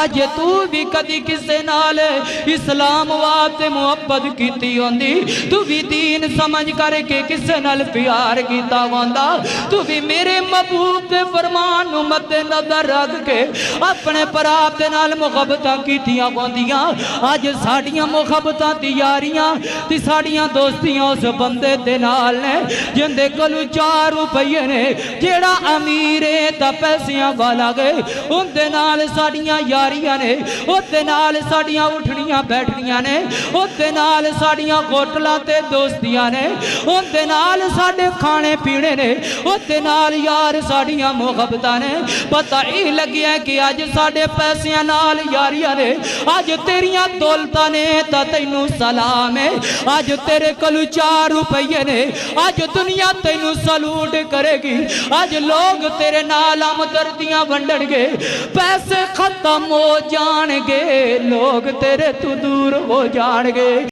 जे तू भी कदी किसे नाल इस्लाम वास्ते मुहब्बत कीती होंदी, तू भी दीन समझ करके किसे नाल प्यार कीता होंदा, तू भी मेरे महबूब के फरमान नूं मद्दे नजर रख के अपने भरा दे नाल मुहब्बतां कीतियां होंदियां। अज साडियां मुहब्बतां दी यारियां ते साडियां दोस्तियां उस बंदे दे नाल ने जिंदे कोल 4 रुपये ने, जेड़ा अमीर है ता पैसियां वाला गए, उनदे नाल साडियां यारियां ने, उहदे नाल साडियां उठनियां बैठनियां ने, उहदे नाल साडियां होटलां ते दोस्तियां ने, उहदे नाल साडे खाने पीने ने, उहदे नाल यार साडियां मुहब्बतां ने। पता ही लग्या कि अज साडे पैसियां नाल यारियां ने, अज तेरियां दौलतां ने ता तैनू सलाम है, अज तेरे कोल 4 रुपये ने, अज दुनिया तैनू सलूट करेगी, अज लोग तेरे नाल हमदर्दियां वंडणगे, पैसे खत्म हो जाणगे, लोग तेरे तू दूर हो जाणगे।